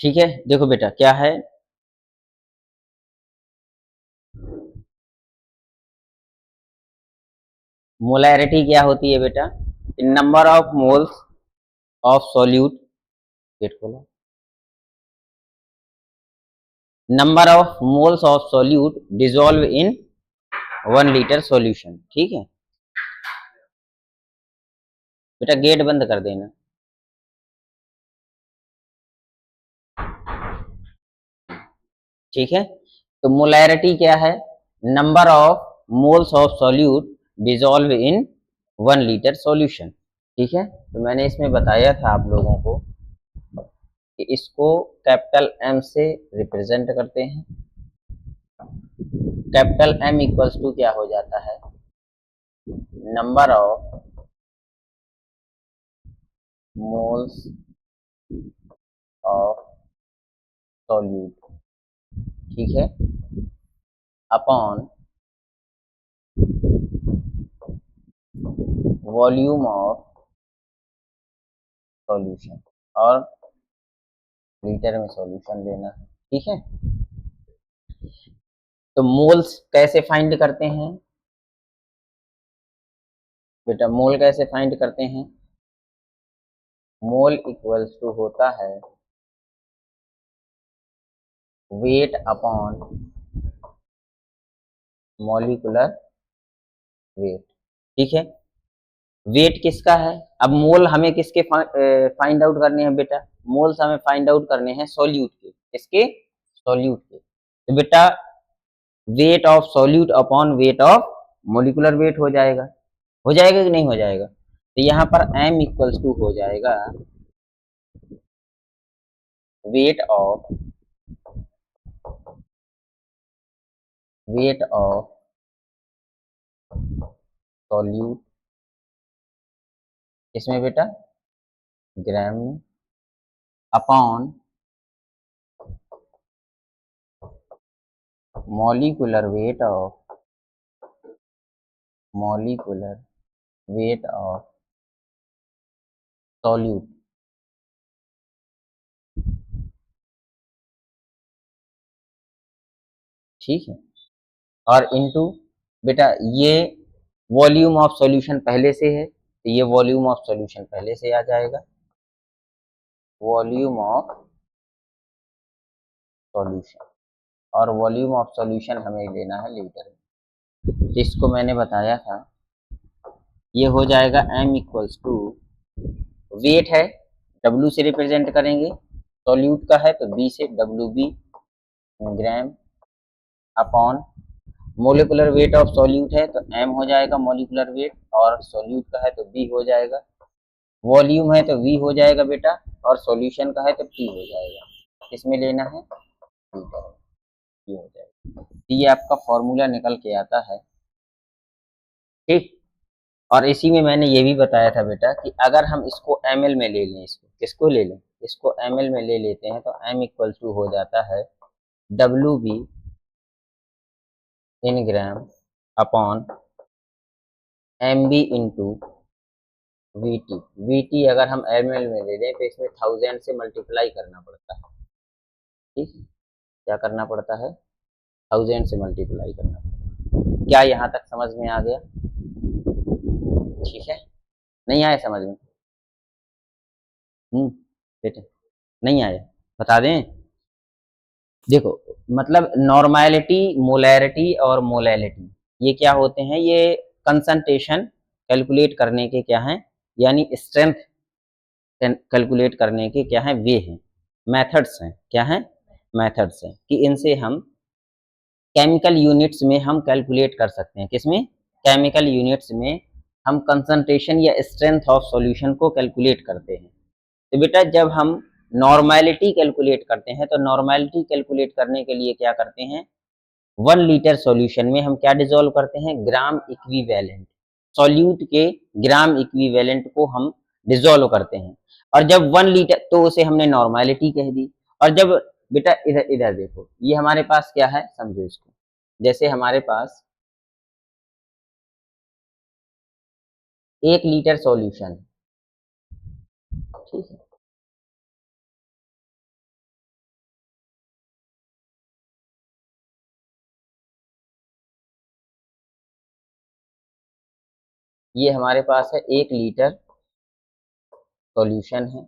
ठीक है, देखो बेटा क्या है, मोलैरिटी क्या होती है बेटा, number of moles of solute, wait खोलो, number of moles of solute dissolve in 1 litre solution. ठीक है बेटा, गेट बंद कर देना। ठीक है, तो मोलैरिटी क्या है, number of moles of solute dissolve in 1 litre solution. ठीक है, तो मैंने इसमें बताया था आप लोगों को कि इसको कैपिटल एम से रिप्रेजेंट करते हैं। कैपिटल एम इक्वल्स टू क्या हो जाता है, number of moles of solute, ठीक है, अपॉन वॉल्यूम ऑफ सॉल्यूशन, और लीटर में सॉल्यूशन लेना है। ठीक है, तो मोल्स कैसे फाइंड करते हैं बेटा, मोल कैसे फाइंड करते हैं, मोल इक्वल्स टू होता है वेट अपॉन मॉलिक्यूलर वेट। ठीक है, वेट किसका है, अब मोल हमें किसके फाइंड आउट करने हैं बेटा, मोल्स हमें फाइंड आउट करने हैं सॉल्यूट के, किसके, सॉल्यूट के। तो बेटा wait of solute upon weight of molecular weight हो जाएगा कि नहीं हो जाएगा, तो यहाँ पर m इक्वल्स टू हो जाएगा वेट ऑफ सॉल्यूट, इसमें बेटा ग्राम में, upon molecular weight of solute. ठीक है, और इनटू बेटा ये वॉल्यूम ऑफ सॉल्यूशन पहले से है, तो ये वॉल्यूम ऑफ सॉल्यूशन पहले से आ जाएगा, वॉल्यूम ऑफ सॉल्यूशन, और वॉल्यूम ऑफ सॉल्यूशन हमें लेना है लीटर में। तो इसको मैंने बताया था, ये हो जाएगा m इक्वल्स टू, वेट है w से रिप्रेजेंट करेंगे, सॉल्यूट का है तो b से, WB gram, upon molecular weight of solute है तो m हो जाएगा मोलिकुलर वेट, और सॉल्यूट का है तो b हो जाएगा, वॉल्यूम है तो v हो जाएगा बेटा, और सॉल्यूशन का है तो t हो जाएगा, इसमें लेना है लीटर, ये हो जाएगा। तो ये आपका फॉर्मूला निकल के आता है। ठीक, और इसी में मैंने ये भी बताया था बेटा कि अगर हम इसको ml में ले लें, इसको किसको ले लें, इसको ml में ले लेते हैं तो m इक्वल टू हो जाता है WB in gram upon MB into VT अगर हम ml में ले लें तो इसमें 1000 से मल्टीप्लाई करना पड़ता है। ठीक, क्या करना पड़ता है, 1000 से मल्टीप्लाई करना पड़ता है। क्या यहाँ तक समझ में आ गया, ठीक है, नहीं आया समझ में, बेटे नहीं आया, बता दें, देखो मतलब नॉर्मैलिटी, मोलैरिटी और मोलैलिटी ये क्या होते हैं, ये कंसंट्रेशन कैलकुलेट करने के क्या हैं, यानी स्ट्रेंथ कैलकुलेट करने के क्या हैं, वे हैं, मेथड्स हैं, क्या हैं, मेथड्स हैं, कि इनसे हम केमिकल यूनिट्स में हम कैलकुलेट कर सकते हैं, किसमें, केमिकल यूनिट्स में हम कंसंट्रेशन या स्ट्रेंथ ऑफ सॉल्यूशन को कैलकुलेट करते हैं। तो बेटा जब हम नॉर्मैलिटी कैलकुलेट करते हैं तो नॉर्मैलिटी कैलकुलेट करने के लिए क्या करते हैं, 1 लीटर सॉल्यूशन में हम क्या डिजोल्व करते हैं, ग्राम इक्विवेलेंट, सॉल्यूट के ग्राम इक्विवेलेंट को हम डिजोल्व करते हैं, और जब 1 लीटर तो उसे हमने नॉर्मैलिटी कह दी, और जब बेटा इधर इधर देखो, ये हमारे पास क्या है, समझो इसको, जैसे हमारे पास 1 लीटर सॉल्यूशन, ठीक है, ये हमारे पास है 1 लीटर सॉल्यूशन है।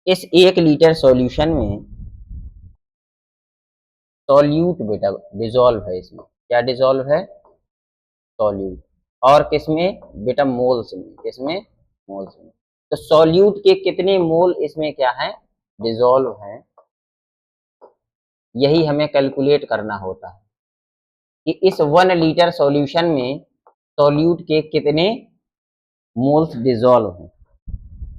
इस 1 लीटर सॉल्यूशन में सॉल्यूट बेटा डिजोल्व है, इसमें क्या डिजोल्व है, सॉल्यूट। और किसमें बेटा, मोल्स में। किसमें, मोल्स में। तो सॉल्यूट के कितने मोल इसमें क्या है, डिजोल्व है, यही हमें कैलकुलेट करना होता है कि इस 1 लीटर सॉल्यूशन में सॉल्यूट के कितने मोल्स डिजोल्व हैं।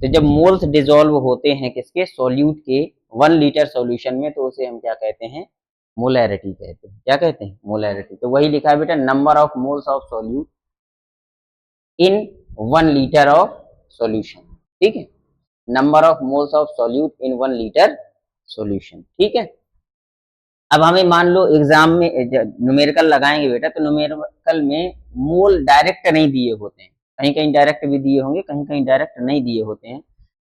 तो जब मोल्स डिजोल्व होते हैं किसके, सॉल्यूट के 1 लीटर सॉल्यूशन में, तो उसे हम क्या कहते हैं, मोलैरिटी कहते हैं। क्या कहते हैं, मोलैरिटी। तो वही लिखा है बेटा, number of moles of solute in 1 litre of solution. ठीक है, number of moles of solute in 1 litre solution. ठीक है। अब हमें मान लो एग्जाम में न्यूमेरिकल लगाएंगे बेटा, तो न्यूमेरिकल में मोल डायरेक्ट नहीं दिए होते हैं, कहीं कहीं डायरेक्ट भी दिए होंगे, कहीं कहीं डायरेक्ट नहीं दिए होते हैं।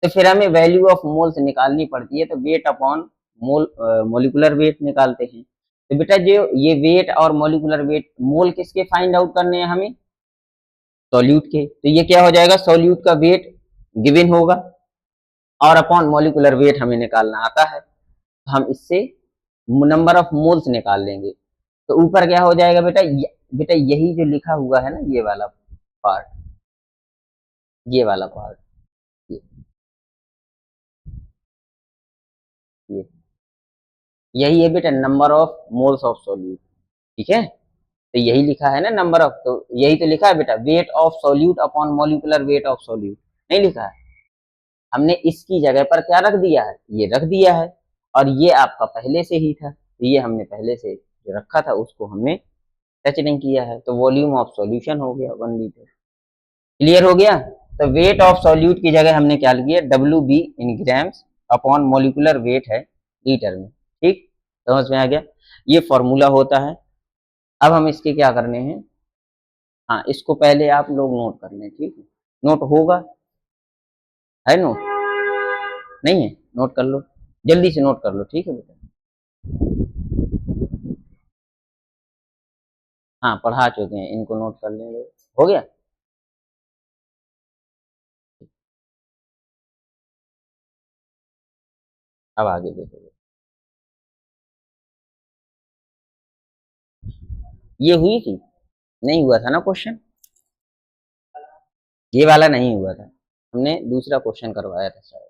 तो फिर हमें वैल्यू ऑफ मोल्स निकालनी पड़ती है, तो weight upon mole, molecular weight निकालते हैं। तो बेटा जो ये वेट और मोलिकुलर वेट, मोल किसके फाइंड आउट करने हैं हमें, सॉल्यूट के। तो ये क्या हो जाएगा, सॉल्यूट का वेट गिवन होगा और अपॉन मोलिकुलर वेट हमें निकालना आता है, तो हम इससे नंबर ऑफ मोल्स निकाल लेंगे। तो ऊपर क्या हो जाएगा बेटा, बेटा यही जो लिखा हुआ है ना, ये वाला पार्ट, ये वाला पार्ट, ये ये यही है बेटा number of moles of solute. ठीक है, तो यही लिखा है ना नंबर ऑफ, तो यही तो लिखा है बेटा, wait of solute upon molecular weight of solute, नहीं लिखा है। हमने इसकी जगह पर क्या रख दिया है, ये रख दिया है, और ये आपका पहले से ही था, तो ये हमने पहले से जो रखा था उसको हमने टच नहीं किया है, तो वॉल्यूम ऑफ सॉल्यूशन हो गया 1 लीटर। क्लियर हो गया। तो वेट ऑफ सॉल्यूट की जगह हमने क्या लिया, WB in grams upon molecular weight है लीटर में। ठीक, समझ में आ गया, ये फॉर्मूला होता है। अब हम इसके क्या करने हैं, हाँ इसको पहले आप लोग नोट कर लें। ठीक है, नोट होगा, है नोट, नहीं है, नोट कर लो, जल्दी से नोट कर लो। ठीक है बेटा, हाँ पढ़ा चुके हैं, इनको नोट कर लेंगे, हो गया। अब आगे देखो, ये हुई थी, नहीं हुआ था ना क्वेश्चन, ये वाला नहीं हुआ था, हमने दूसरा क्वेश्चन करवाया था शायद,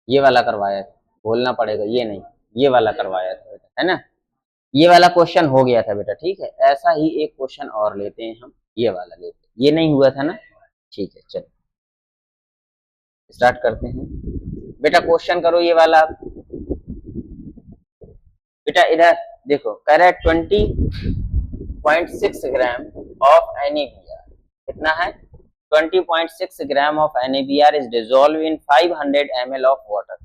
ये वाला करवाया था, बोलना पड़ेगा, ये नहीं, ये वाला करवाया था बेटा, है ना। ये वाला क्वेश्चन हो गया था बेटा। ठीक है, ऐसा ही एक क्वेश्चन और लेते हैं हम, ये वाला लेते हैं, ये नहीं हुआ था ना। ठीक है, चलो स्टार्ट करते हैं। बेटा क्वेश्चन करो ये वाला। बेटा इधर देखो, कह रहा है 20.6 ग्राम ऑफ NaBr, कितना है, 20.6 gram of NaBr is dissolve in 500 ml of water,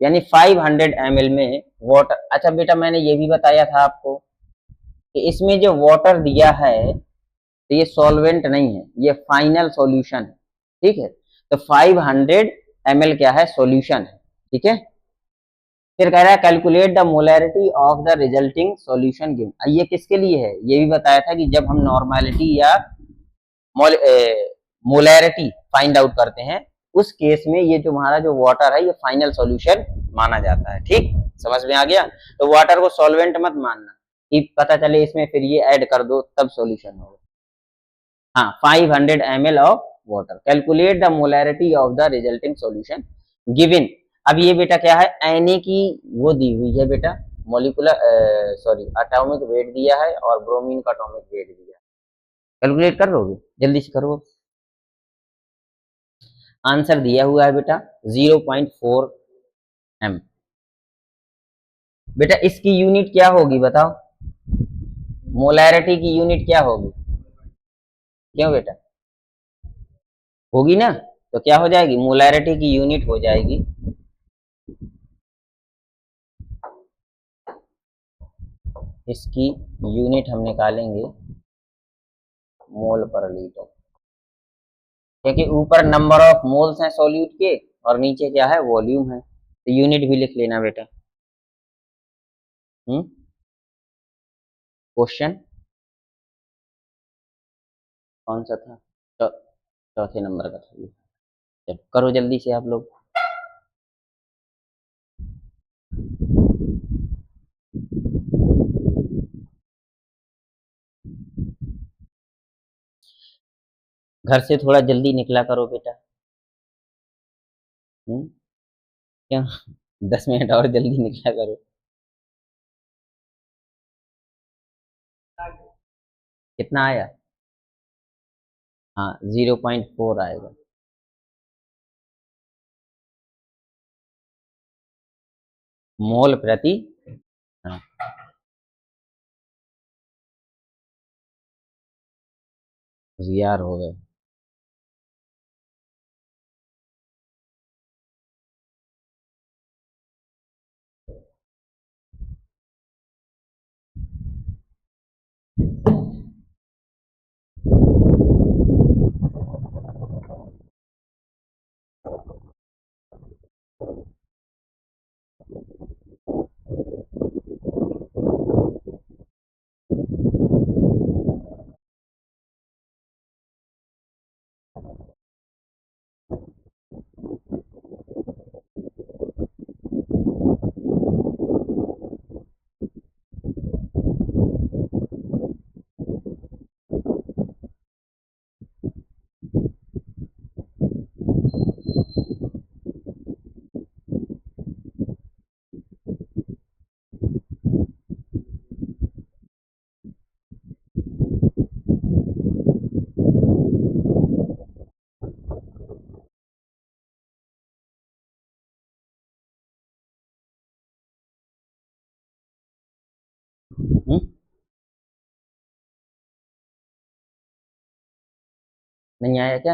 यानी 500 ml में वाटर। अच्छा बेटा मैंने ये भी बताया था आपको कि इसमें जो वाटर दिया है तो ये सॉल्वेंट नहीं है, ये फाइनल सॉल्यूशन है। ठीक है, तो 500 ml क्या है, सॉल्यूशन है। ठीक है, फिर कह रहा है calculate the molarity of the resulting solution given. ये किसके लिए है, ये भी बताया था कि जब हम नॉर्मेलिटी या मोलैरिटी फाइंड आउट करते हैं, उस केस में ये जो हमारा जो वाटर है ये फाइनल सॉल्यूशन माना जाता है। ठीक, समझ में आ गया। तो वाटर को सॉल्वेंट मत मानना कि पता चले इसमें फिर ये ऐड कर दो तब सॉल्यूशन होगा। हाँ, 500 ml of water, calculate the molarity of the resulting solution given. अब ये बेटा क्या है, Na की वो दी हुई है बेटा, मोलिकुलर सॉरी एटॉमिक वेट दिया है और ब्रोमीन का एटॉमिक वेट दिया है। कैलकुलेट कर लोगे, जल्दी से करो। आंसर दिया हुआ है बेटा 0.4 m। बेटा इसकी यूनिट क्या होगी बताओ, मोलैरिटी की यूनिट क्या होगी, क्यों बेटा, होगी ना। तो क्या हो जाएगी, मोलैरिटी की यूनिट हो जाएगी, इसकी यूनिट हम निकालेंगे मोल पर लीटर, क्योंकि ऊपर नंबर ऑफ मोल्स हैं सॉल्यूट के और नीचे क्या है, वॉल्यूम है, तो यूनिट भी लिख लेना बेटा। क्वेश्चन कौन सा था? चौथे नंबर का था ये। चलो करो जल्दी से आप लोग। घर से थोड़ा जल्दी निकला करो बेटा। क्यों? 10 मिनट और जल्दी निकला करो। कितना आया? हाँ 0.4 आएगा। मोल प्रति। हाँ होशियार हो गए। हम्म? नहीं आया क्या?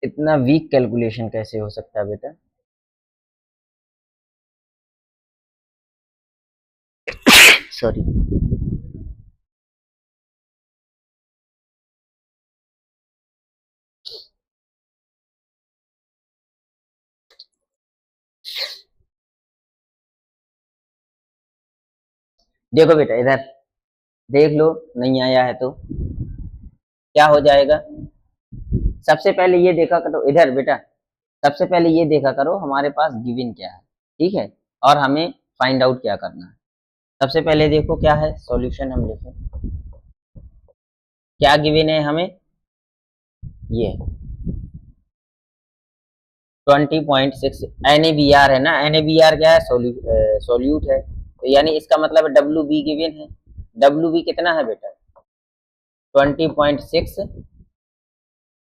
इतना वीक कैलकुलेशन कैसे हो सकता है बेटा? सॉरी। देखो बेटा इधर देख लो, नहीं आया है तो क्या हो जाएगा? सबसे पहले ये देखा करो इधर बेटा, सबसे पहले ये देखा करो हमारे पास गिवन क्या है, ठीक है, और हमें फाइंड आउट क्या करना है। सबसे पहले देखो क्या है सॉल्यूशन, हम लिखें क्या गिवन है हमें, ये 20.6 NaBr है ना, NaBr क्या है? सोल्यूट है, तो यानी इसका मतलब WB गिवन है। WB कितना है बेटा? 20.6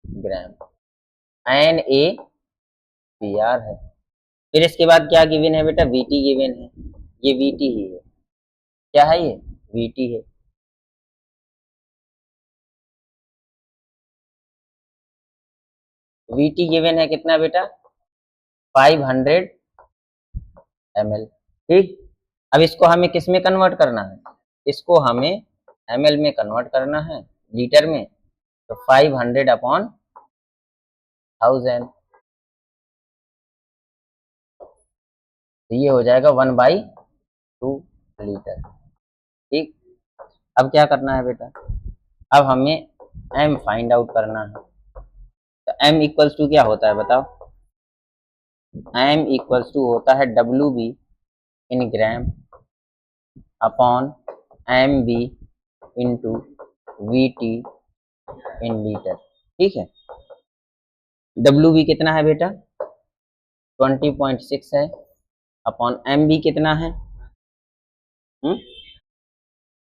ग्राम। NaBr है। फिर इसके बाद क्या गिवन है बेटा? Vt गिवन है, ये Vt ही है। क्या है ये? Vt है। Vt गिवन है कितना बेटा? 500 ml। ठीक, अब इसको हमें किस में कन्वर्ट करना है? इसको हमें ml में कन्वर्ट करना है, लीटर में। तो 500 अपॉन 1000, तो ये हो जाएगा 1/2 लीटर। ठीक, अब क्या करना है बेटा? अब हमें m फाइंड आउट करना है। तो m इक्वल्स टू क्या होता है बताओ? m इक्वल्स टू होता है WB in gram upon MB into VT in litre. ठीक है, WB कितना है बेटा? 20.6 है, अपॉन MB कितना है?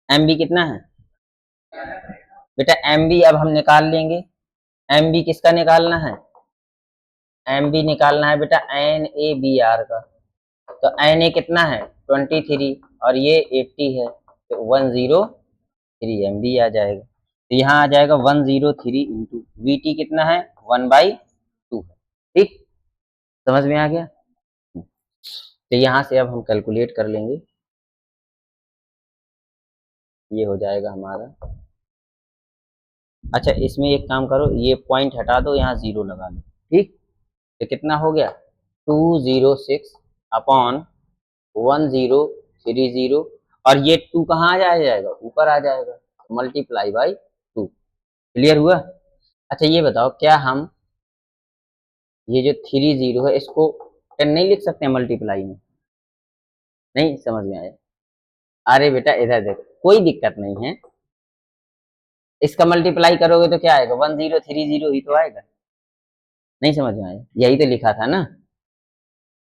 MB कितना है बेटा? MB अब हम निकाल लेंगे। MB किसका निकालना है? MB निकालना है बेटा NaBr का। तो Na कितना है? 23 और ये 80 है, तो 103 MB आ जाएगा। तो यहाँ आ जाएगा 103 इंटू VT कितना है? 1/2 है। ठीक, समझ में आ गया? तो यहाँ से अब हम कैलकुलेट कर लेंगे, ये हो जाएगा हमारा। अच्छा इसमें एक काम करो, ये पॉइंट हटा दो, यहाँ 0 लगा लो। ठीक, तो कितना हो गया? 206 अपॉन 103 30 और ये 2 कहाँ आ जाएगा, ऊपर आ जाएगा, मल्टीप्लाई बाई 2। क्लियर हुआ? अच्छा ये बताओ, क्या हम ये जो 30 है इसको 10 नहीं लिख सकते हैं मल्टीप्लाई में? नहीं समझ में आया? अरे बेटा इधर देखो, कोई दिक्कत नहीं है, इसका मल्टीप्लाई करोगे तो क्या आएगा, 1030 ही तो आएगा। नहीं समझ में आया? यही तो लिखा था ना।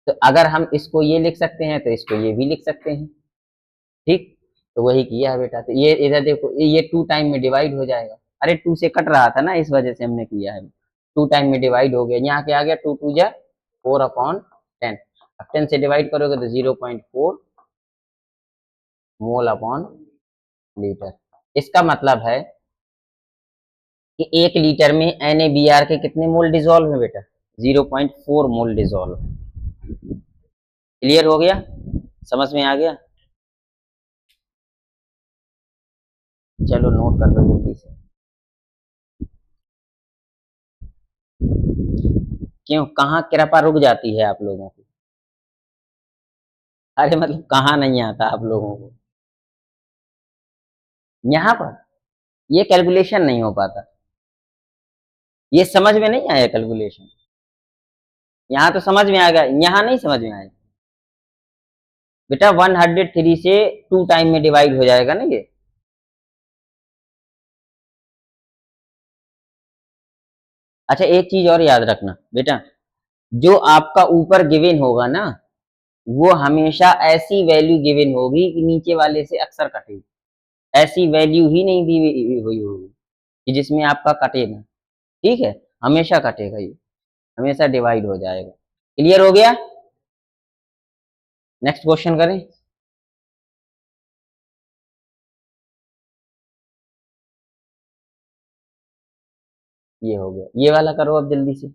तो अगर हम इसको ये लिख सकते हैं तो इसको ये भी लिख सकते हैं, ठीक। तो वही किया है बेटा। तो ये इधर देखो, ये 2 टाइम में डिवाइड हो जाएगा। अरे 2 से कट रहा था ना, इस वजह से हमने किया है। 2 टाइम में डिवाइड हो गया, यहाँ क्या आ गया, 2 2 जा 4/10। अब 10 से डिवाइड करोगे तो 0.4 मोल अपॉन लीटर। इसका मतलब है कि 1 लीटर में NaBr के कितने मोल डिजोल्व है बेटा, 0.4 मोल डिजोल्व। क्लियर हो गया? समझ में आ गया? चलो नोट कर लो जल्दी से। क्यों, कहाँ कृपा रुक जाती है आप लोगों की? अरे मतलब कहाँ नहीं आता आप लोगों को? यहाँ पर ये कैलकुलेशन नहीं हो पाता, ये समझ में नहीं आया कैलकुलेशन। यहाँ तो समझ में आ गया, यहाँ नहीं समझ में आया बेटा। 103 से 2 टाइम में डिवाइड हो जाएगा ना ये। अच्छा एक चीज और याद रखना बेटा, जो आपका ऊपर गिवन होगा ना, वो हमेशा ऐसी वैल्यू गिवन होगी कि नीचे वाले से अक्सर कटेगी। ऐसी वैल्यू ही नहीं दी हुई होगी कि जिसमें आपका कटे ना, ठीक है। हमेशा कटेगा ये, हमेशा डिवाइड हो जाएगा। क्लियर हो गया? नेक्स्ट क्वेश्चन करें। ये हो गया, ये वाला करो अब जल्दी से।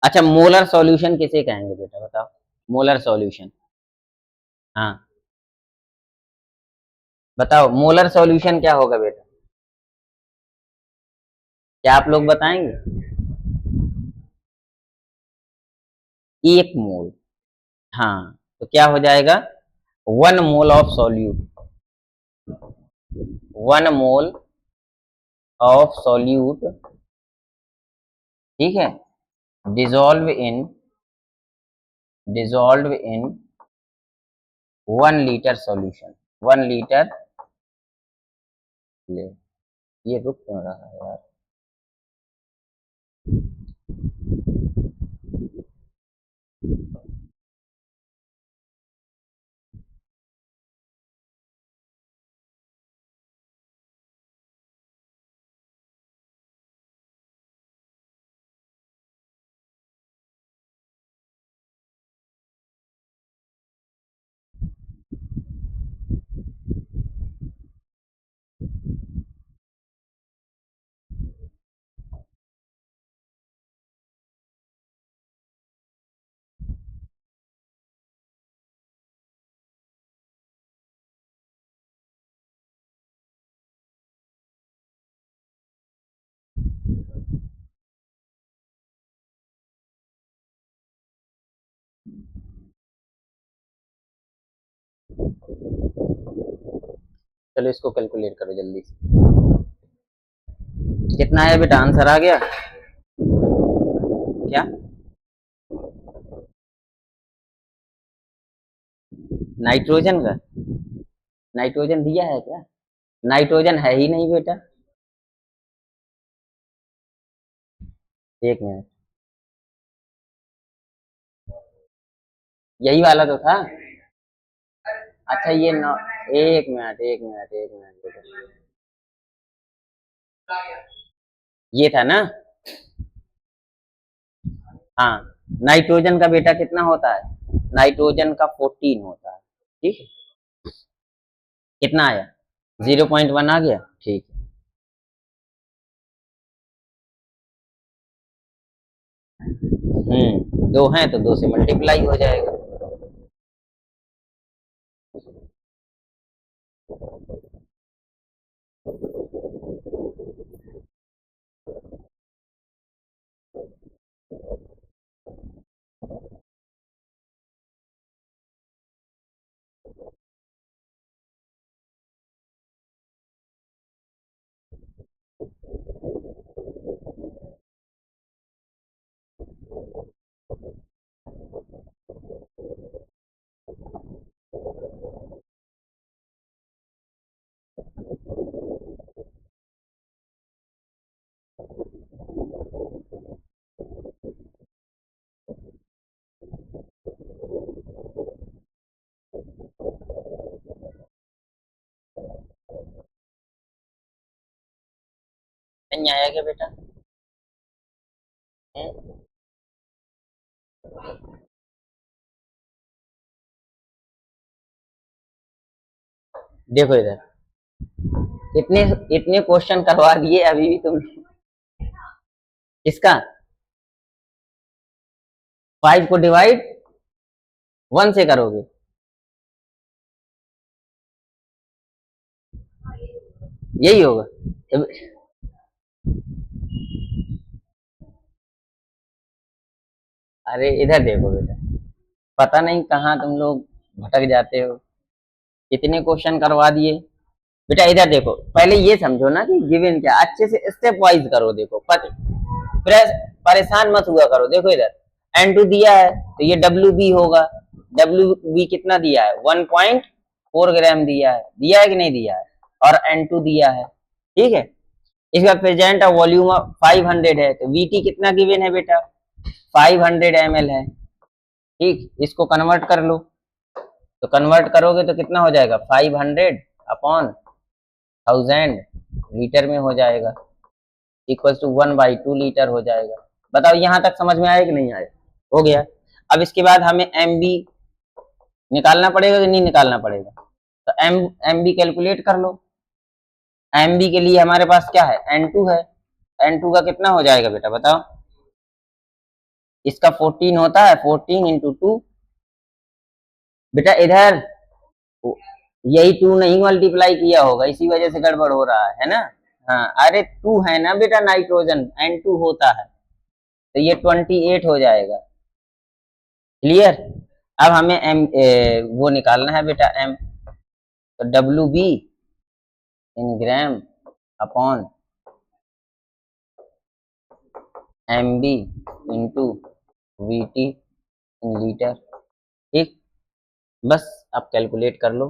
अच्छा मोलर सॉल्यूशन किसे कहेंगे बेटा, बताओ। मोलर सॉल्यूशन, हाँ बताओ, मोलर सॉल्यूशन क्या होगा बेटा? क्या आप लोग बताएंगे? 1 मोल, हाँ। तो क्या हो जाएगा, 1 mole of solute, 1 mole of solute, ठीक है, dissolve in, dissolve in 1 litre solution, 1 litre. ले, ये रुक क्यों रहा है यार? चलो इसको कैलकुलेट करो जल्दी से। कितना है बेटा, आंसर आ गया क्या? नाइट्रोजन का, नाइट्रोजन दिया है क्या? नाइट्रोजन है ही नहीं बेटा। एक मिनट, यही वाला तो था। अच्छा ये नौ, एक मिनट एक मिनट एक मिनट बेटा, ये था ना। हाँ, नाइट्रोजन का बेटा कितना होता है, नाइट्रोजन का 14 होता है, ठीक है। कितना आया, 0.1 आ गया, ठीक है। दो हैं तो 2 से मल्टीप्लाई हो जाएगा। नहीं आया क्या बेटा? हम्म? देखो इधर, इतने इतने क्वेश्चन करवा दिए अभी भी तुम। इसका 5 को डिवाइड 1 से करोगे? यही होगा। अब अरे इधर देखो बेटा, पता नहीं कहाँ तुम लोग भटक जाते हो। इतने क्वेश्चन करवा दिए बेटा। इधर देखो, पहले ये समझो ना कि गिवन क्या, अच्छे से स्टेप वाइज करो। देखो परेशान मत हुआ करो। देखो इधर N2 दिया है तो ये WB होगा। WB कितना दिया है? 1.4 ग्राम दिया है कि नहीं दिया है? और N2 दिया है, ठीक है। इसका प्रेजेंट वॉल्यूम 500 है, तो VT कितना गिवन है बेटा? 500 ml है, ठीक। इसको कन्वर्ट कर लो, तो कन्वर्ट करोगे तो कितना हो जाएगा? 500 अपॉन 1000 लीटर में हो जाएगा, इक्वल टू 1/2 लीटर हो जाएगा। बताओ यहाँ तक समझ में आया कि नहीं आया? हो गया। अब इसके बाद हमें MB निकालना पड़ेगा कि नहीं निकालना पड़ेगा? तो MB कैलकुलेट कर लो। MB के लिए हमारे पास क्या है? N2 है। N2 का कितना हो जाएगा बेटा बताओ? इसका 14 होता है, 14 इंटू 2। बेटा इधर यही 2 नहीं मल्टीप्लाई किया होगा, इसी वजह से गड़बड़ हो रहा है ना। हाँ, अरे 2 है ना बेटा, नाइट्रोजन N2 होता है, तो ये 28 हो जाएगा। क्लियर? अब हमें वो निकालना है बेटा M। तो WB in gram upon MB into VT in litre, ठीक। बस आप कैलकुलेट कर लो।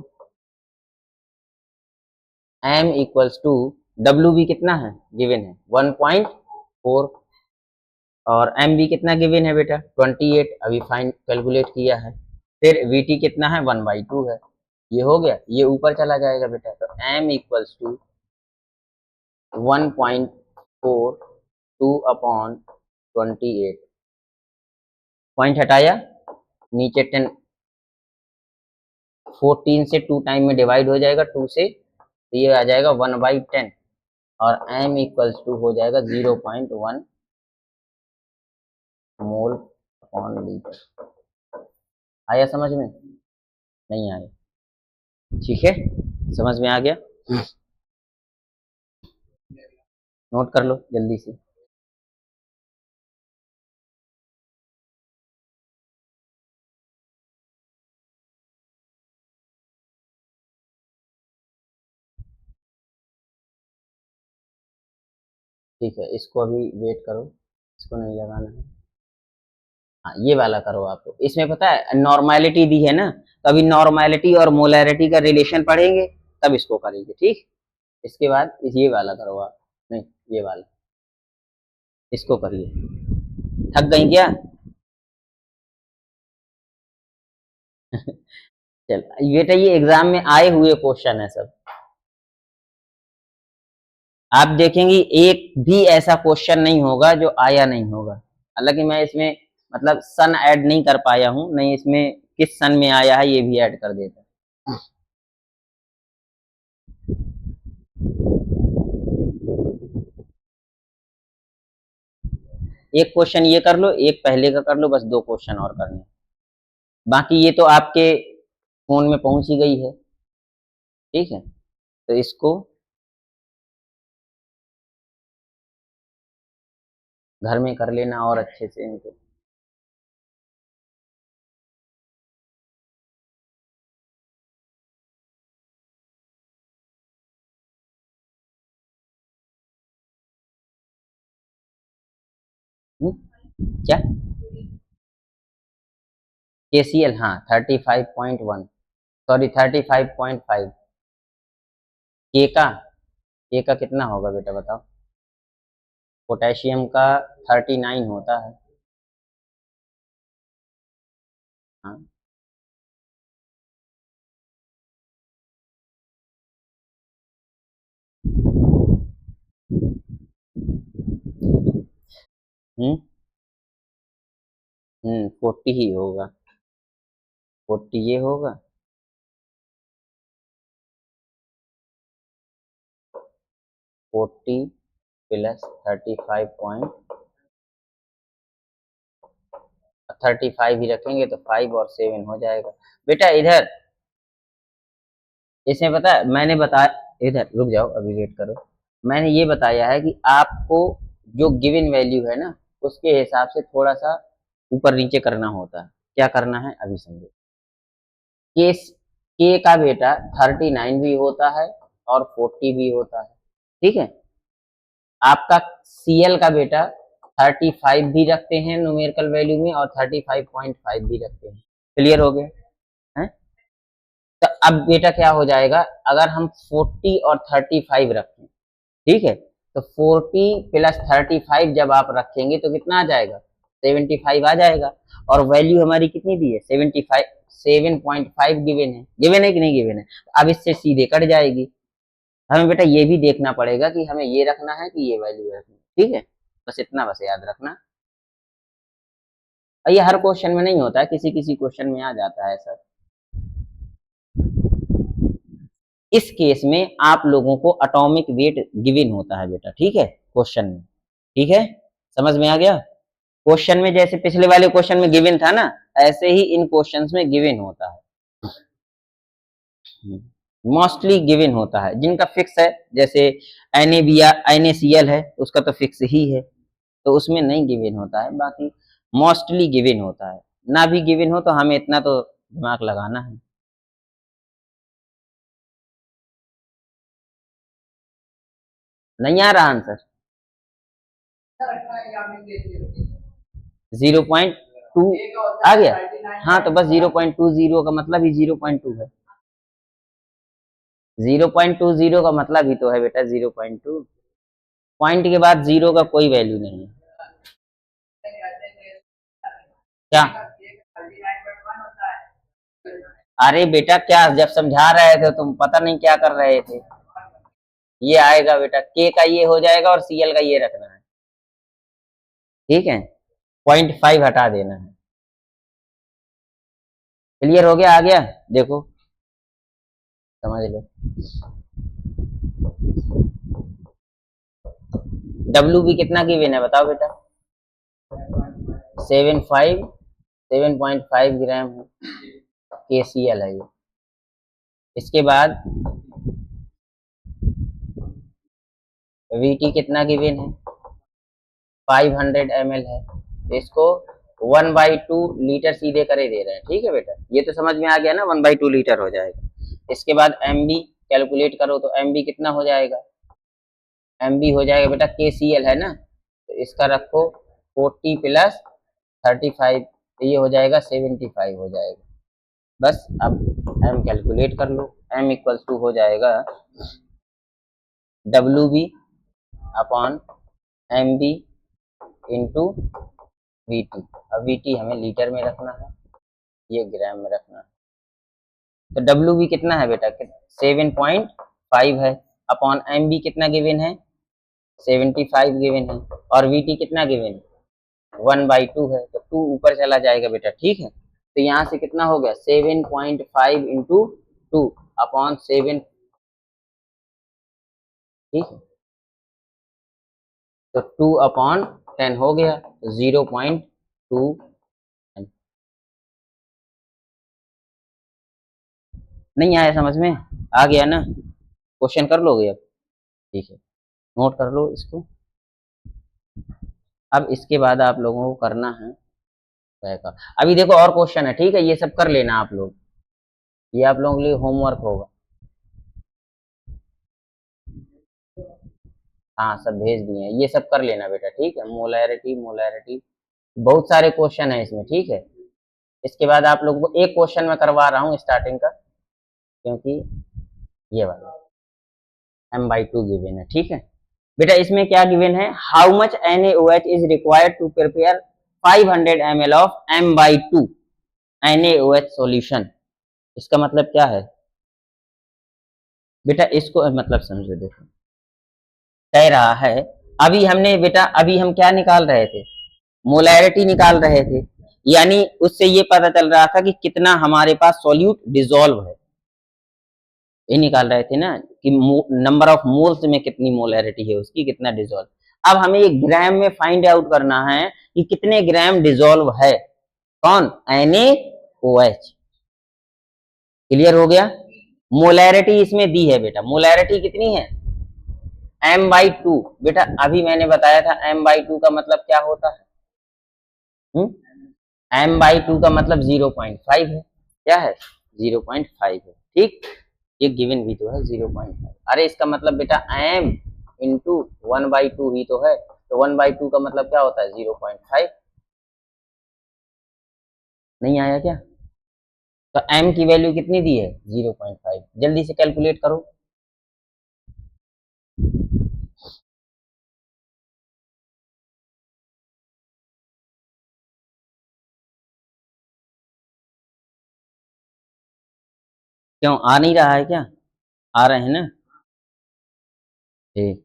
M इक्वल्स टू WB कितना है गिवन है? 1.4। और MB कितना गिवन है बेटा? 28, अभी फाइन कैलकुलेट किया है। फिर VT कितना है? 1/2 है। ये हो गया, ये ऊपर चला जाएगा बेटा। तो M equals to 1.4 2 upon 28, point हटाया, नीचे 10, 14 से 2 टाइम में डिवाइड हो जाएगा 2 से, तो ये आ जाएगा 1/10। और M इक्वल्स टू हो जाएगा 0.1 मोल अपॉन लीटर। आया समझ में? नहीं आया? ठीक है, समझ में आ गया? नोट कर लो जल्दी से। ठीक है, इसको अभी वेट करो, इसको नहीं लगाना है। हाँ, ये वाला करो आप। इसमें पता है नॉर्मेलिटी दी है ना, तो अभी नॉर्मेलिटी और मोलैरिटी का रिलेशन पढ़ेंगे, तब इसको करेंगे, ठीक। इसके बाद ये वाला करो आप। नहीं, ये वाला, इसको करिए। थक गई क्या? चल बेटा, ये एग्जाम में आए हुए क्वेश्चन है सब। आप देखेंगे एक भी ऐसा क्वेश्चन नहीं होगा जो आया नहीं होगा। हालांकि मैं इसमें मतलब सन ऐड नहीं कर पाया हूं, नहीं इसमें किस सन में आया है ये भी ऐड कर देता। एक क्वेश्चन ये कर लो, एक पहले का कर लो, बस 2 क्वेश्चन और करने हैं। बाकी ये तो आपके फोन में पहुंच ही गई है, ठीक है। तो इसको घर में कर लेना और अच्छे से इनको। क्या KCl, हाँ 35.1, सॉरी 35.5। के का कितना होगा बेटा बताओ? पोटेशियम का 39 होता है। हाँ हम्म 40 ही होगा, 40 ये होगा। 40 प्लस 35 ही रखेंगे तो 5 और 7 हो जाएगा। बेटा इधर इसमें पता है मैंने बताया, इधर रुक जाओ अभी वेट करो। मैंने ये बताया है कि आपको जो गिवन वैल्यू है ना उसके हिसाब से थोड़ा सा ऊपर नीचे करना होता है। क्या करना है अभी समझो। के के का बेटा 39 भी होता है और 40 भी होता है, ठीक है। आपका सीएल का बेटा 35 भी रखते हैं न्यूमेरिकल वैल्यू में और 35.5 भी रखते हैं। क्लियर हो गया है? तो अब बेटा क्या हो जाएगा अगर हम 40 और 35 रखें, ठीक है, तो 40 प्लस 35 जब आप रखेंगे तो कितना आ जाएगा? 75 आ जाएगा। और वैल्यू हमारी कितनी दी है? 75, 7.5 गिवन है। गिवन है कि नहीं गिवन है? अब इससे सीधे कट जाएगी। हमें बेटा ये भी देखना पड़ेगा कि हमें ये रखना है कि ये वैल्यू रखनी है, ठीक है। बस इतना बस याद रखना। और ये हर क्वेश्चन में नहीं होता है, किसी किसी क्वेश्चन में आ जाता है सर। इस केस में आप लोगों को एटॉमिक वेट गिवन होता है बेटा, ठीक है, क्वेश्चन में। ठीक है, समझ में आ गया? क्वेश्चन में जैसे पिछले वाले क्वेश्चन में गिवन था ना, ऐसे ही इन क्वेश्चंस में गिवन होता है। मोस्टली गिवन होता है जिनका फिक्स है, जैसे NaCl है उसका तो फिक्स ही है, तो उसमें नहीं गिवन होता है। बाकी मोस्टली गिवन होता है। ना भी गिवन हो तो हमें इतना तो दिमाग लगाना है। नहीं आ रहा आंसर? 0.2 आ गया? हाँ तो बस 0.20 का मतलब ही 0.2 है। 0.20 का मतलब ही तो है बेटा 0.2। पॉइंट के बाद जीरो का कोई वैल्यू नहीं है। क्या? अरे बेटा क्या जब समझा रहे थे तुम पता नहीं क्या कर रहे थे। ये आएगा बेटा, के का ये हो जाएगा और सीएल का ये रखना है, ठीक है। 0.5 हटा देना है। क्लियर हो गया? आ गया? देखो समझ लो। डब्ल्यू भी कितना गिवन है बताओ बेटा? 7.5 ग्राम KCl है ये। इसके बाद VT कितना गिवन है? 500 ml है, तो इसको 1/2 लीटर सीधे करे दे रहे हैं, ठीक है बेटा। ये तो समझ में आ गया ना, 1/2 लीटर हो जाएगा। इसके बाद MB कैलकुलेट करो तो MB कितना हो जाएगा? MB हो जाएगा बेटा, KCl है ना, तो इसका रखो 40 प्लस 35, तो ये हो जाएगा 75 हो जाएगा। बस अब M कैलकुलेट कर लो। M इक्वल्स टू हो जाएगा WB upon MB into VT। अब VT हमें लीटर में रखना है, ये ग्राम में रखना है। तो WB कितना है बेटा? 7.5 है, अपॉन MB कितना गिवन है? 75 गिवन है, और VT कितना गिवन है? 1/2 है, तो 2 ऊपर चला जाएगा बेटा, ठीक है। तो यहाँ से कितना हो गया? 7.5 इंटू 2 अपॉन 7, ठीक है। तो 2/10 हो गया, 0.2। नहीं आया समझ में? आ गया ना? क्वेश्चन कर लोगे अब? ठीक है, नोट कर लो इसको। अब इसके बाद आप लोगों को करना है का। अभी देखो और क्वेश्चन है, ठीक है, ये सब कर लेना आप लोग, ये आप लोगों के लिए होमवर्क होगा। हाँ सब भेज दिए हैं, ये सब कर लेना बेटा, ठीक है। मोलैरिटी मोलैरिटी बहुत सारे क्वेश्चन है इसमें, ठीक है। इसके बाद आप लोगों को एक क्वेश्चन मैं करवा रहा हूँ स्टार्टिंग का, क्योंकि ये वाला m/2 गिवन है, ठीक है बेटा। इसमें क्या गिवन है, how much NaOH is required to prepare 500 ml of m/2 NaOH solution. इसका मतलब क्या है बेटा, इसको मतलब समझो। देखो कह रहा है, अभी हमने बेटा, अभी हम क्या निकाल रहे थे, मोलैरिटी निकाल रहे थे, यानी उससे ये पता चल रहा था कि कितना हमारे पास सॉल्यूट डिसॉल्व है, ये निकाल रहे थे ना, कि नंबर ऑफ मोल्स में कितनी मोलैरिटी है उसकी, कितना डिसॉल्व। अब हमें एक ग्राम में फाइंड आउट करना है कि कितने ग्राम डिसॉल्व है, कौन, NaOH। क्लियर हो गया। मोलैरिटी इसमें दी है बेटा, मोलैरिटी कितनी है, m/2। बेटा अभी मैंने बताया था m/2 का मतलब क्या होता है, m/2 का मतलब 0.5 है, क्या है, 0.5 है, ठीक। ये गिवन भी तो है 0.5। अरे इसका मतलब बेटा m इंटू 1/2 ही तो है, तो 1/2 का मतलब क्या होता है, 0.5। नहीं आया क्या, तो m की वैल्यू कितनी दी है, 0.5। जल्दी से कैलकुलेट करो। क्यों आ नहीं रहा है क्या, आ रहे हैं ना, ठीक।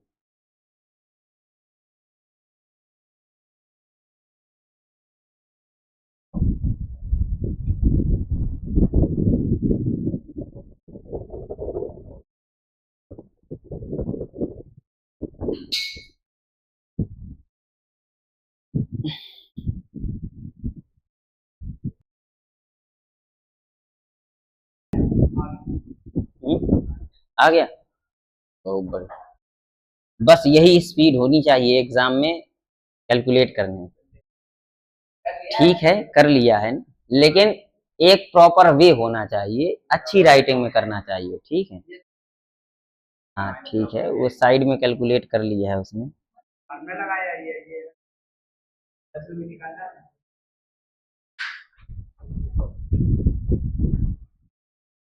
आ गया, बहुत बढ़िया। बस यही स्पीड होनी चाहिए एग्जाम में कैलकुलेट करने में। ठीक है कर लिया है, लेकिन एक प्रॉपर वे होना चाहिए, अच्छी राइटिंग में करना चाहिए, ठीक है। हाँ ठीक है, वो साइड में कैलकुलेट कर लिया है उसने।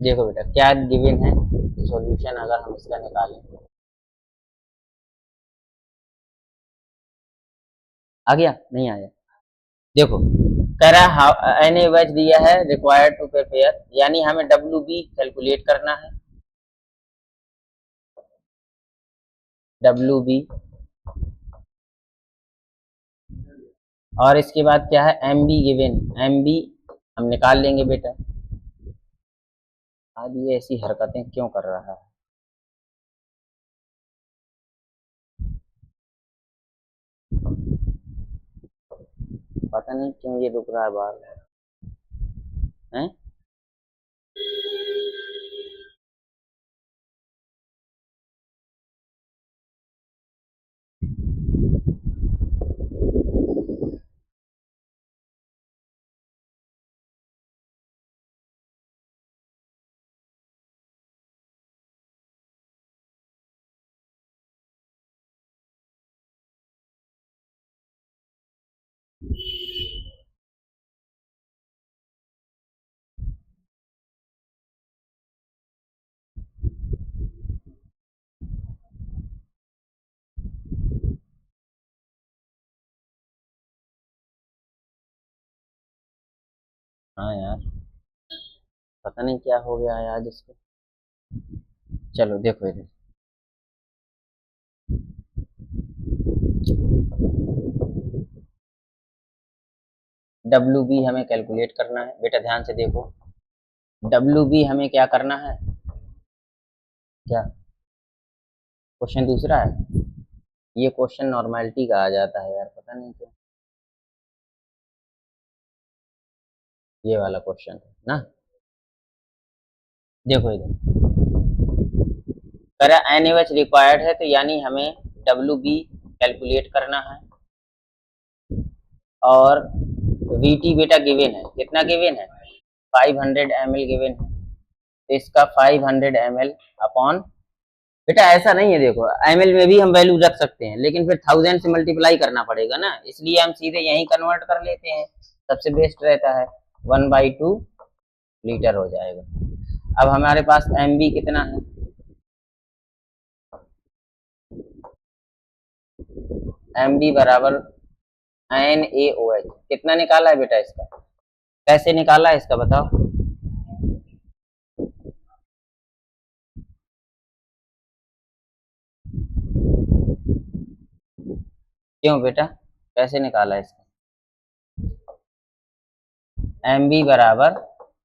देखो बेटा क्या गिवन है, सॉल्यूशन अगर हम इसका निकालें, आ गया नहीं आया, देखो कह रहा है NaOH दिया है रिक्वायर्ड टू प्रिपेयर, यानी हमें WB कैलकुलेट करना है, WB। और इसके बाद क्या है, MB गिवन, MB हम निकाल लेंगे बेटा। आज ये ऐसी हरकतें क्यों कर रहा है, पता नहीं क्यों ये रुक रहा है बार है। हाँ यार पता नहीं क्या हो गया है आज इसको। चलो देखो इधर, WB हमें कैलकुलेट करना है बेटा, ध्यान से देखो, WB हमें क्या करना है, क्या क्वेश्चन दूसरा है, ये क्वेश्चन नॉर्मेलिटी का आ जाता है यार, पता नहीं क्यों, ये वाला क्वेश्चन है ना। देखो इधर करा NaOH रिक्वायर्ड है, तो यानी हमें WB कैलकुलेट करना है, और VT बेटा गिवन है, कितना गिवन है, 500 ml गिवन है, तो इसका 500 ml अपॉन, बेटा ऐसा नहीं है, देखो ml में भी हम वैल्यू रख सकते हैं, लेकिन फिर 1000 से मल्टीप्लाई करना पड़ेगा ना, इसलिए हम सीधे यहीं कन्वर्ट कर लेते हैं, सबसे बेस्ट रहता है, 1/2 लीटर हो जाएगा। अब हमारे पास MB कितना है, MB बराबर NaOH, कितना निकाला है बेटा इसका, कैसे निकाला है इसका बताओ, क्यों बेटा कैसे निकाला है इसका, MB बराबर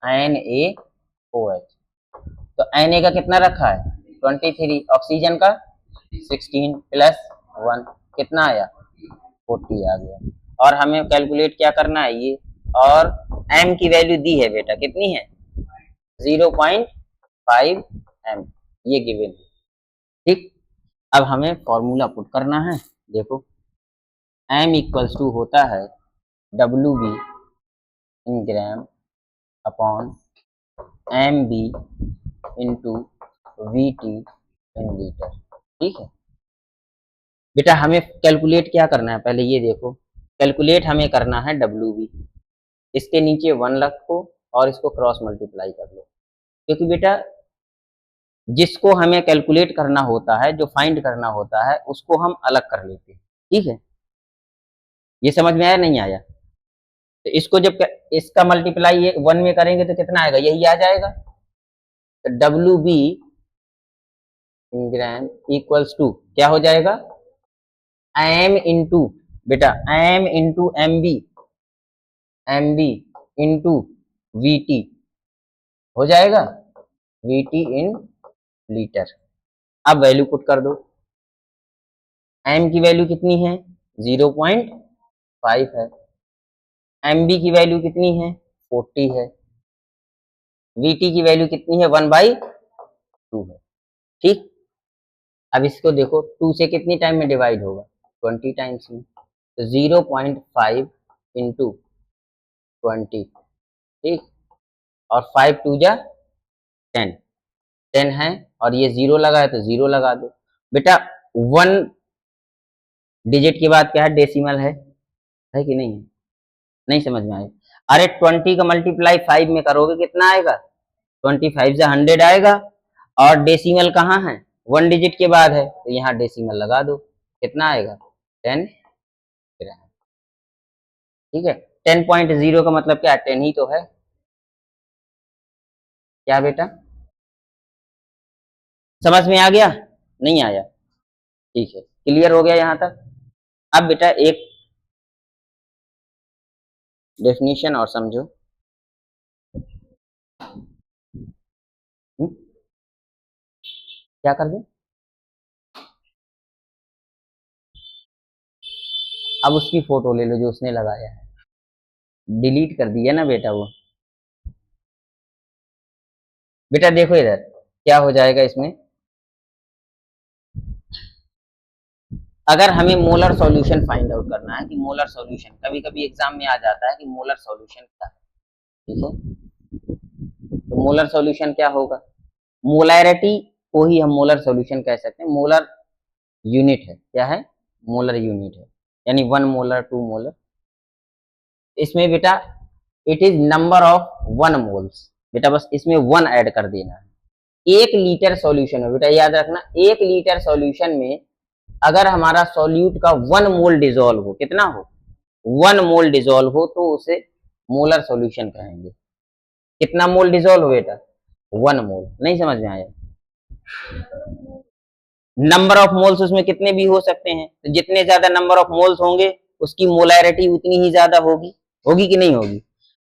NaOH, तो Na का कितना रखा है 23, ऑक्सीजन का 16 प्लस 1 कितना आया 40 आ गया, और हमें कैलकुलेट क्या करना है ये, और m की वैल्यू दी है बेटा, कितनी है 0.5 m, ये गिवन है, ठीक। अब हमें फॉर्मूला पुट करना है, देखो m इक्वल्स टू होता है WB in gram upon MB into VT in litre, ठीक है बेटा। हमें कैलकुलेट क्या करना है, पहले ये देखो, कैलकुलेट हमें करना है WB, इसके नीचे 1 रखो और इसको क्रॉस मल्टीप्लाई कर लो, क्योंकि बेटा जिसको हमें कैलकुलेट करना होता है, जो फाइंड करना होता है, उसको हम अलग कर लेते हैं, ठीक है, ये समझ में आया नहीं आया, तो इसको जब इसका मल्टीप्लाई 1 में करेंगे तो कितना आएगा, यही आ जाएगा, तो WB ग्राम इक्वल्स टू क्या हो जाएगा, m इंटू बेटा m into MB into VT हो जाएगा, VT इन लीटर। अब वैल्यू पुट कर दो, m की वैल्यू कितनी है 0.5 है, MB की वैल्यू कितनी है 40 है, VT की वैल्यू कितनी है 1/2 है, ठीक। अब इसको देखो 2 से कितनी टाइम में डिवाइड होगा 20 टाइम्स में, तो 0.5 इंटू 20, ठीक, और 5 2 जा 10, 10 है, और ये 0 लगा है तो 0 लगा दो बेटा, 1 डिजिट के बाद क्या है डेसिमल है कि नहीं है, नहीं समझ में आया, अरे 20 का मल्टीप्लाई 5 में करोगे कितना आएगा 25 से 100 आएगा, और डेसिमल कहाँ है 1 डिजिट के बाद है, तो यहाँ डेसिमल लगा दो, कितना आएगा 10 ग्राम, ठीक है। 10.0 का मतलब क्या है 10 ही तो है, क्या बेटा समझ में आ गया नहीं आया, ठीक है, क्लियर हो गया यहाँ तक। अब बेटा एक डेफिनेशन और समझो, क्या कर दे, अब उसकी फोटो ले लो जो उसने लगाया है, डिलीट कर दिया ना बेटा वो, बेटा देखो इधर क्या हो जाएगा इसमें, अगर हमें मोलर सॉल्यूशन फाइंड आउट करना है कि मोलर सॉल्यूशन, कभी कभी एग्जाम में आ जाता है कि मोलर सॉल्यूशन क्या है, ठीक है, तो मोलर सॉल्यूशन क्या होगा, मोलैरिटी को ही हम मोलर सॉल्यूशन कह सकते हैं, मोलर यूनिट है, क्या है मोलर यूनिट है, यानी 1 मोलर 2 मोलर, इसमें बेटा it is number of 1 moles, बेटा बस इसमें 1 ऐड कर देना है, 1 लीटर सॉल्यूशन है बेटा, याद रखना 1 लीटर सॉल्यूशन में अगर हमारा सॉल्यूट का 1 मोल डिजोल्व हो, कितना हो 1 मोल डिजोल्व हो, तो उसे मोलर सॉल्यूशन कहेंगे, कितना मोल डिजोल्व हो बेटा 1 मोल, नहीं समझ में आया, नंबर ऑफ मोल्स उसमें कितने भी हो सकते हैं, तो जितने ज्यादा नंबर ऑफ मोल्स होंगे उसकी मोलैरिटी उतनी ही ज्यादा होगी, होगी कि नहीं होगी,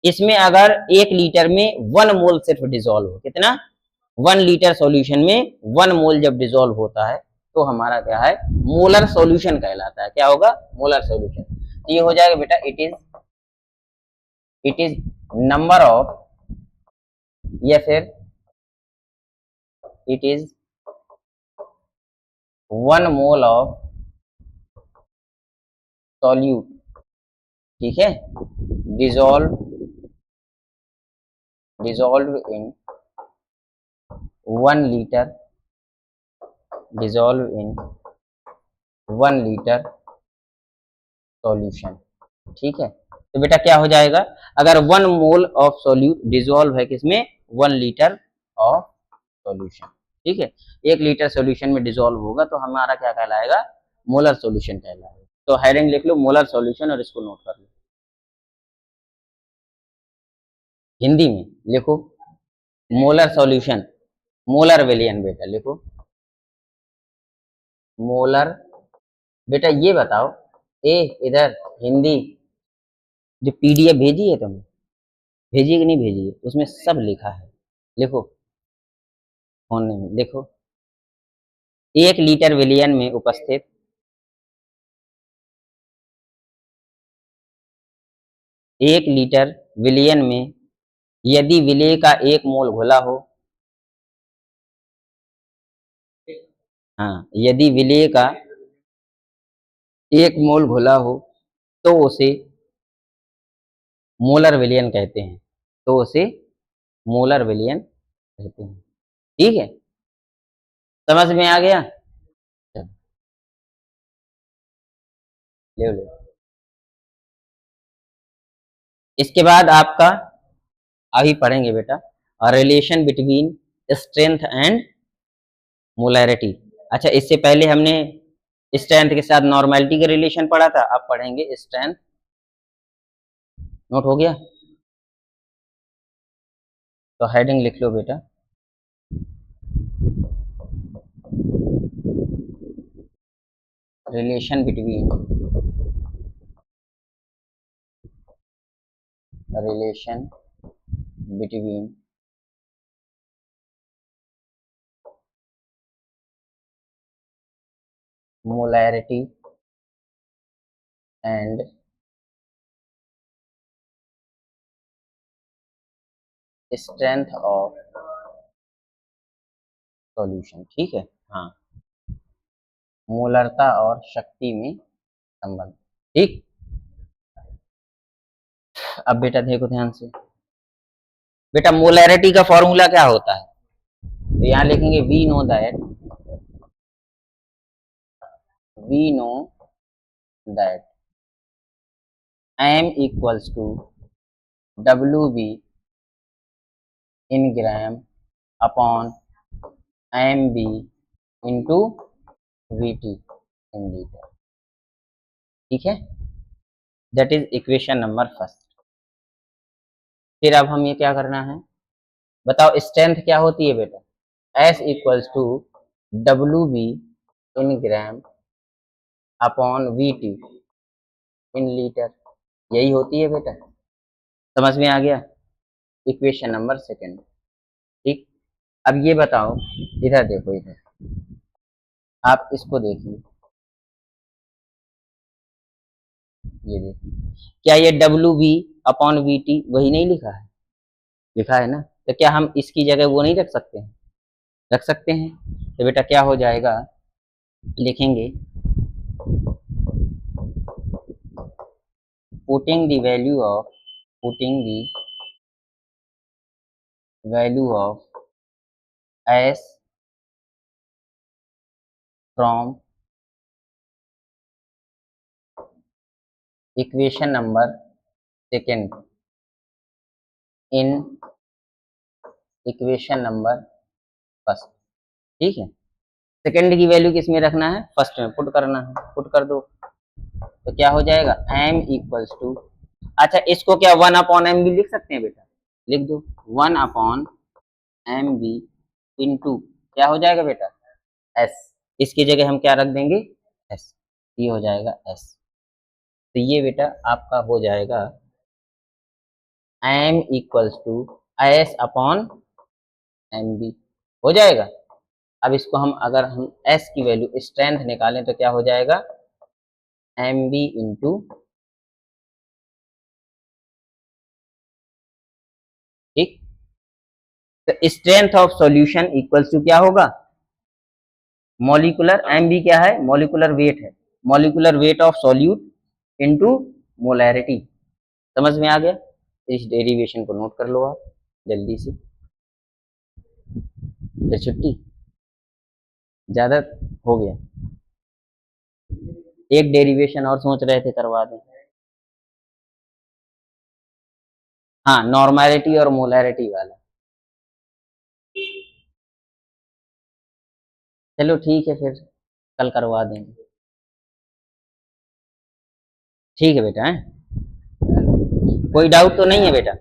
इसमें अगर 1 लीटर में 1 मोल सिर्फ डिजोल्व हो, कितना 1 लीटर सॉल्यूशन में 1 मोल जब डिजोल्व होता है तो हमारा क्या है मोलर सॉल्यूशन कहलाता है, क्या होगा मोलर सॉल्यूशन, तो ये हो जाएगा बेटा इट इज नंबर ऑफ, या फिर it is 1 mole of solute ठीक है, dissolve in 1 litre, dissolve in 1 litre solution. ठीक है, तो बेटा क्या हो जाएगा, अगर 1 मोल ऑफ सोल्यूट डिजोल्व है किसमें, 1 लीटर ऑफ सॉल्यूशन। ठीक है, 1 लीटर सॉल्यूशन में डिजोल्व होगा तो हमारा क्या कहलाएगा, मोलर सॉल्यूशन कहलाएगा। तो हेडिंग लिख लो मोलर सॉल्यूशन और इसको नोट कर लो। हिंदी में लिखो मोलर सॉल्यूशन, मोलर विलियन बेटा लिखो मोलर। बेटा ये बताओ, इधर हिंदी जो पीडीएफ भेजी है तुमने, भेजी है कि नहीं भेजी है, उसमें सब लिखा है, लिखो फोन में लिखो। 1 लीटर विलियन में उपस्थित 1 लीटर विलियन में यदि विलेय का 1 मोल घुला हो, हाँ, यदि विलेय का 1 मोल घुला हो तो उसे मोलर विलियन कहते हैं, तो उसे मोलर विलियन कहते हैं। ठीक है, समझ में आ गया, चलो, ले लो। इसके बाद आपका अभी पढ़ेंगे बेटा relation between strength and molarity. अच्छा, इससे पहले हमने स्ट्रेंथ के साथ नॉर्मेलिटी का रिलेशन पढ़ा था, अब पढ़ेंगे स्ट्रेंथ। नोट हो गया, तो हेडिंग लिख लो बेटा relation between molarity and strength of solution. ठीक है, हाँ, मोलरता और शक्ति में संबंध। ठीक, अब बेटा देखो ध्यान से, बेटा मोलैरिटी का फॉर्मूला क्या होता है, तो यहां लिखेंगे we know that M equals to WB in gram upon MB into VT in litre. ठीक है, that is equation number first. फिर अब हमें क्या करना है, बताओ स्ट्रेंथ क्या होती है बेटा, S equals to WB in gram upon VT in litre, यही होती है बेटा, समझ में आ गया, इक्वेशन नंबर सेकेंड। ठीक, अब ये बताओ, इधर देखो, इधर आप इसको देखिए, ये देखिए, क्या ये WB अपॉन VT वही नहीं लिखा है, लिखा है ना, तो क्या हम इसकी जगह वो नहीं रख सकते हैं, रख सकते हैं। तो बेटा क्या हो जाएगा, लिखेंगे putting the value of S from equation number second in equation number first. ठीक है, सेकेंड की वैल्यू किस में रखना है, फर्स्ट में पुट करना है, पुट कर दो, तो क्या हो जाएगा M इक्वल्स टू, अच्छा इसको क्या 1/MB लिख सकते हैं बेटा, लिख दो 1/MB इंटू क्या हो जाएगा बेटा S, इसकी जगह हम क्या रख देंगे S, ये हो जाएगा S। तो ये बेटा आपका हो जाएगा M equals to S upon MB हो जाएगा। अब इसको हम अगर हम S की वैल्यू स्ट्रेंथ निकालें तो क्या हो जाएगा MB इंटू, ठीक, तो strength of solution equals to क्या होगा, मॉलिक्यूलर, MB क्या है, मॉलिक्यूलर वेट है, molecular weight of solute into molarity. समझ में आ गया? इस डेरिवेशन को नोट कर लो आप जल्दी से। फिर छुट्टी ज्यादा हो गया, एक डेरिवेशन और सोच रहे थे करवा दें। हाँ, नॉर्मैलिटी और मोलैरिटी वाला। चलो ठीक है, फिर कल करवा देंगे। ठीक है बेटा, है कोई डाउट तो नहीं है बेटा?